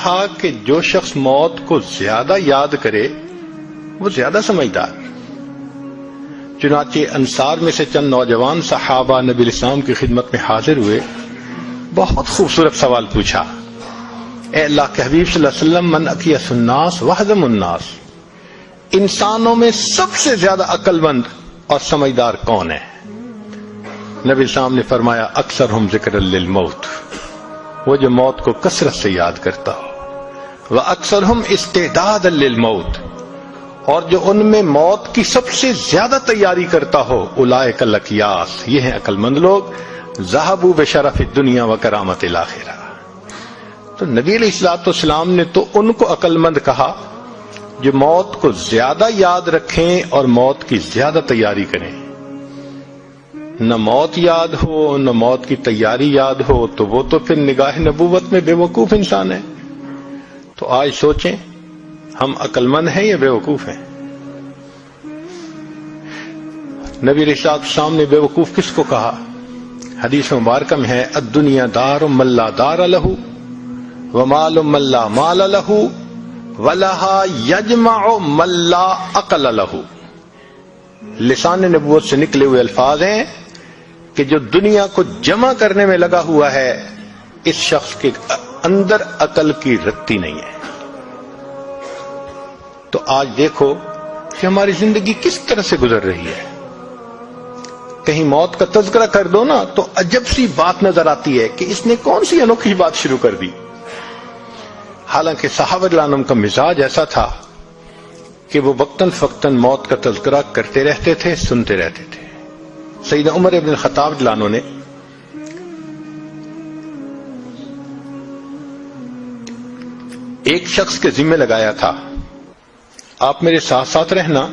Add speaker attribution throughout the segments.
Speaker 1: کہا کہ جو شخص موت کو زیادہ یاد کرے وہ زیادہ سمجھدار. چنانچہ انصار میں سے چند نوجوان صحابہ نبی الاسلام کی خدمت میں حاضر ہوئے. بہت خوبصورت سوال پوچھا. اے اللہ کے حبیب صلی اللہ علیہ وسلم، من اکیس الناس وحزم الناس، انسانوں میں سب سے زیادہ عقل مند اور سمجھدار کون ہے؟ نبی الاسلام نے فرمایا اکثرہم ذکر للموت، وہ جو موت کو کثرت سے یاد کرتا ہو. وَأَكْثَرْهُمْ اسْتِعْدَادًا لِلْمَوْتِ، اور جو ان میں موت کی سب سے زیادہ تیاری کرتا ہو. اولئک الاکیاس، یہ ہیں عقل مند لوگ. ذهبوا بشرف الدنیا وکرامت الاخرہ. تو نبی علیہ الصلوۃ والسلام نے تو ان کو عقل مند کہا جو موت کو زیادہ یاد رکھیں اور موت کی زیادہ تیاری کریں. نہ موت یاد ہو نہ موت کی تیاری یاد ہو تو وہ تو پھر نگاہ نبوت میں بے وقوف انسان ہے. تو آج سوچیں ہم عقل مند ہیں یا بے وقوف ہیں؟ نبی علیہ السلام نے بے وقوف کس کو کہا؟ حدیث مبارکہ میں ہے الدنیا دار من لا دار لہ ومال من لا مال لہ ولہا یجمع من لا عقل لہ. لسان نبوت سے نکلے ہوئے الفاظ ہیں کہ جو دنیا کو جمع کرنے میں لگا ہوا ہے اس شخص کے اندر عقل کی رتی نہیں ہے. تو آج دیکھو کہ ہماری زندگی کس طرح سے گزر رہی ہے. کہیں موت کا تذکرہ کر دو نا تو عجب سی بات نظر آتی ہے کہ اس نے کون سی انوکھی بات شروع کر دی. حالانکہ صحابہ رضوان کا مزاج ایسا تھا کہ وہ وقتاً فوقتاً موت کا تذکرہ کرتے رہتے تھے، سنتے رہتے تھے. سیدنا عمر ابن الخطاب رضی اللہ عنہ نے ایک شخص کے ذمہ لگایا تھا آپ میرے ساتھ ساتھ رہنا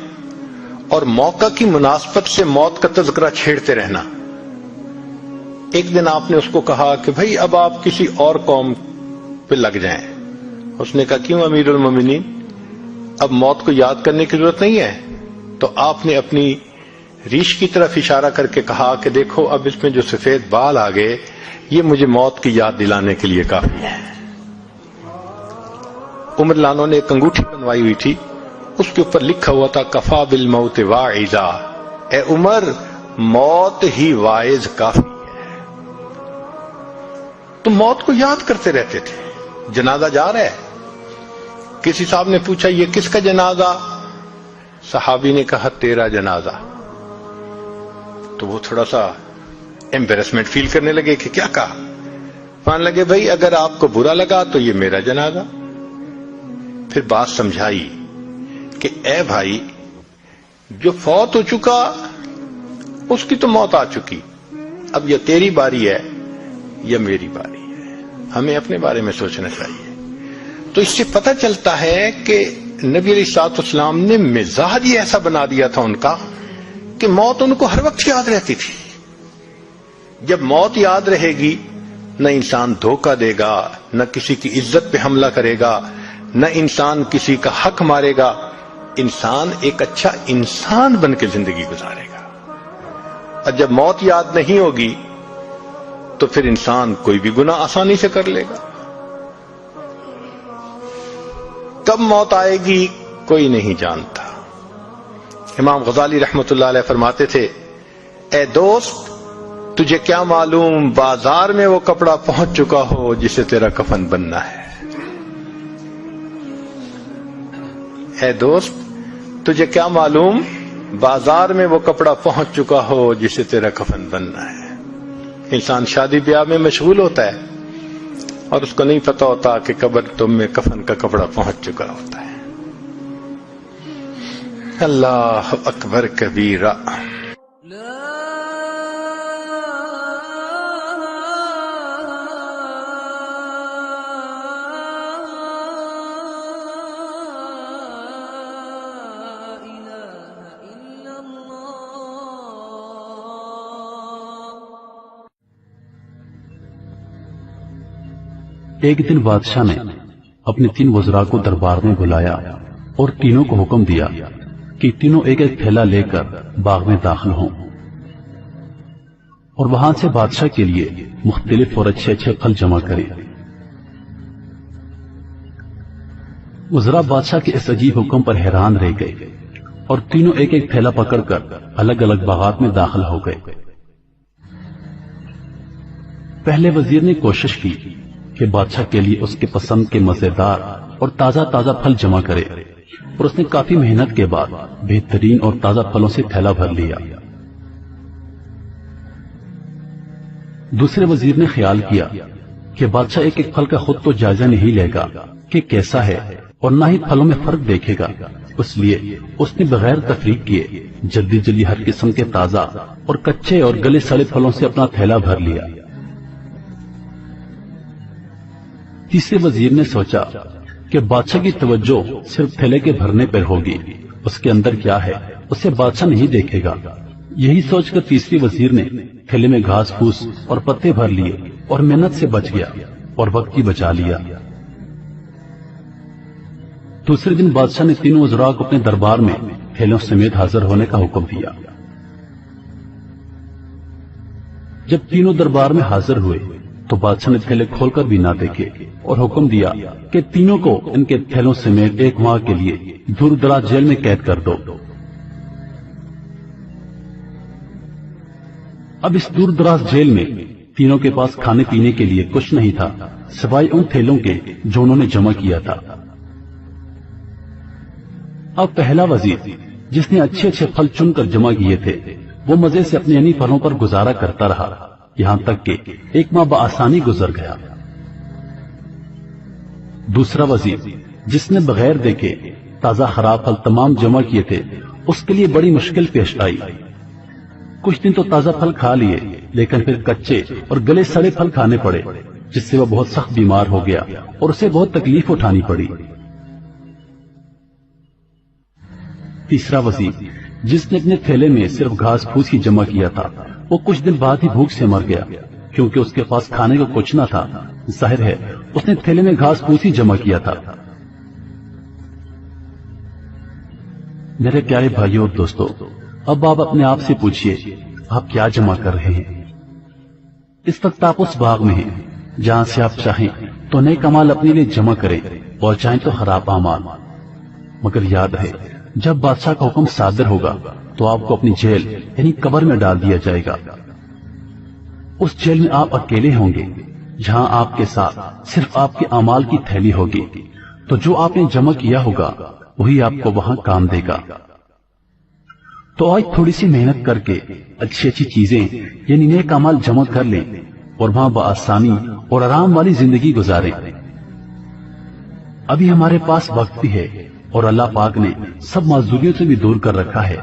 Speaker 1: اور موقع کی مناسبت سے موت کا تذکرہ چھیڑتے رہنا. ایک دن آپ نے اس کو کہا کہ بھئی اب آپ کسی اور قوم پہ لگ جائیں. اس نے کہا کیوں امیر المومنین، اب موت کو یاد کرنے کی ضرورت نہیں ہے؟ تو آپ نے اپنی ریش کی طرف اشارہ کر کے کہا کہ دیکھو اب اس میں جو سفید بال آ گئے یہ مجھے موت کی یاد دلانے کے لیے کافی ہے. عمر لانو نے ایک انگوٹھی بنوائی ہوئی تھی، اس کے اوپر لکھا ہوا تھا کفا بالموت واعظا، اے عمر موت ہی واعظ کافی ہے. تو موت کو یاد کرتے رہتے تھے. جنازہ جا رہا ہے، کسی صاحب نے پوچھا یہ کس کا جنازہ؟ صحابی نے کہا تیرا جنازہ. تو وہ تھوڑا سا ایمبیرسمنٹ فیل کرنے لگے کہ کیا کہا. مان لگے بھئی اگر آپ کو برا لگا تو یہ میرا جنازہ. پھر بات سمجھائی کہ اے بھائی جو فوت ہو چکا اس کی تو موت آ چکی، اب یہ تیری باری ہے یا میری باری ہے. ہمیں اپنے بارے میں سوچنا چاہیے. تو اس سے پتہ چلتا ہے کہ نبی علیہ الصلوۃ والسلام نے مزاج ہی ایسا بنا دیا تھا ان کا کہ موت ان کو ہر وقت یاد رہتی تھی. جب موت یاد رہے گی نہ انسان دھوکہ دے گا، نہ کسی کی عزت پہ حملہ کرے گا، نہ انسان کسی کا حق مارے گا. انسان ایک اچھا انسان بن کے زندگی گزارے گا. اور جب موت یاد نہیں ہوگی تو پھر انسان کوئی بھی گناہ آسانی سے کر لے گا. کب موت آئے گی کوئی نہیں جانتا. امام غزالی رحمت اللہ علیہ فرماتے تھے اے دوست تجھے کیا معلوم بازار میں وہ کپڑا پہنچ چکا ہو جسے تیرا کفن بننا ہے. اے دوست تجھے کیا معلوم بازار میں وہ کپڑا پہنچ چکا ہو جسے تیرا کفن بننا ہے. انسان شادی بیاہ میں مشغول ہوتا ہے اور اس کو نہیں پتا ہوتا کہ قبر تم میں کفن کا کپڑا پہنچ چکا ہوتا ہے. اللہ اکبر کبیرہ.
Speaker 2: ایک دن بادشاہ نے اپنے 3 وزراء کو دربار میں بلایا اور تینوں کو حکم دیا کہ تینوں ایک ایک تھیلا لے کر باغ میں داخل ہوں اور وہاں سے بادشاہ کے لیے مختلف اور اچھے اچھے پھل جمع کریں. وزراء بادشاہ کے اس عجیب حکم پر حیران رہ گئے اور تینوں ایک ایک تھیلا پکڑ کر الگ الگ باغات میں داخل ہو گئے۔ پہلے وزیر نے کوشش کی کہ بادشاہ کے لیے اس کے پسند کے مزیدار اور تازہ تازہ پھل جمع کرے، اور اس نے کافی محنت کے بعد بہترین اور تازہ پھلوں سے تھیلا بھر لیا۔ دوسرے وزیر نے خیال کیا کہ بادشاہ ایک ایک پھل کا خود تو جائزہ نہیں لے گا کہ کیسا ہے، اور نہ ہی پھلوں میں فرق دیکھے گا، اس لیے اس نے بغیر تفریق کیے جلدی جلدی ہر قسم کے تازہ اور کچے اور گلے سڑے پھلوں سے اپنا تھیلا بھر لیا۔ تیسرے وزیر نے سوچا کہ بادشاہ کی توجہ صرف تھیلے کے بھرنے پر ہوگی، اس کے اندر کیا ہے اسے بادشاہ نہیں دیکھے گا۔ یہی سوچ کر تیسری وزیر نے تھیلے میں گھاس پھوس اور پتے بھر لیے اور محنت سے بچ گیا اور وقت بھی بچا لیا۔ دوسرے دن بادشاہ نے تینوں وزراء کو اپنے دربار میں تھیلوں سمیت حاضر ہونے کا حکم دیا۔ جب تینوں دربار میں حاضر ہوئے تو بادشاہ نے تھیلے کھول کر بھی نہ دیکھے اور حکم دیا کہ تینوں کو ان کے تھیلوں سمیت 1 ماہ کے لیے دور دراز جیل میں قید کر دو۔ اب اس دور دراز جیل میں تینوں کے پاس کھانے پینے کے لیے کچھ نہیں تھا سوائے ان تھیلوں کے جو انہوں نے جمع کیا تھا۔ اب پہلا وزیر جس نے اچھے اچھے پھل چن کر جمع کیے تھے وہ مزے سے اپنے انہی پھلوں پر گزارا کرتا رہا، یہاں تک کہ 1 ماہ بآسانی گزر گیا۔ دوسرا وزیر جس نے بغیر دیکھے تازہ خراب پھل تمام جمع کیے تھے اس کے لیے بڑی مشکل پیش آئی۔ کچھ دن تو تازہ پھل کھا لیے لیکن پھر کچے اور گلے سڑے پھل کھانے پڑے، جس سے وہ بہت سخت بیمار ہو گیا اور اسے بہت تکلیف اٹھانی پڑی۔ تیسرا وزیر جس نے اپنے تھیلے میں صرف گھاس پھوس ہی جمع کیا تھا وہ کچھ دن بعد ہی بھوک سے مر گیا کیونکہ اس کے پاس کھانے کو کچھ نہ تھا، ظاہر ہے اس نے تھیلے میں گھاس پھوس ہی جمع کیا تھا۔ میرے پیارے بھائیوں اور دوستو، اب آپ اپنے آپ سے پوچھئے آپ کیا جمع کر رہے ہیں؟ اس وقت آپ اس باغ میں ہیں جہاں سے آپ چاہیں تو نیک اعمال اپنے لیے جمع کریں اور چاہیں تو خراب اعمال، مگر یاد رہے جب بادشاہ کا حکم صادر ہوگا تو آپ کو اپنی جیل یعنی قبر میں ڈال دیا جائے گا۔ اس جیل میں آپ اکیلے ہوں گے جہاں آپ کے ساتھ صرف آپ کے اعمال کی تھیلی ہوگی، تو جو آپ نے جمع کیا ہوگا وہی آپ کو وہاں کام دے گا۔ تو آج تھوڑی سی محنت کر کے اچھی اچھی چیزیں یعنی نیک اعمال جمع کر لیں اور وہاں بآسانی اور آرام والی زندگی گزاریں۔ ابھی ہمارے پاس وقت بھی ہے اور اللہ پاک نے سب معذوریوں سے بھی دور کر رکھا ہے۔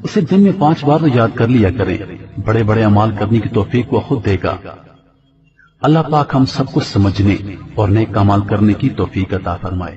Speaker 2: اسے دن میں 5 بار تو یاد کر لیا کریں، بڑے بڑے اعمال کرنے کی توفیق وہ خود دے گا۔ اللہ پاک ہم سب کو سمجھنے اور نیک اعمال کرنے کی توفیق عطا فرمائے۔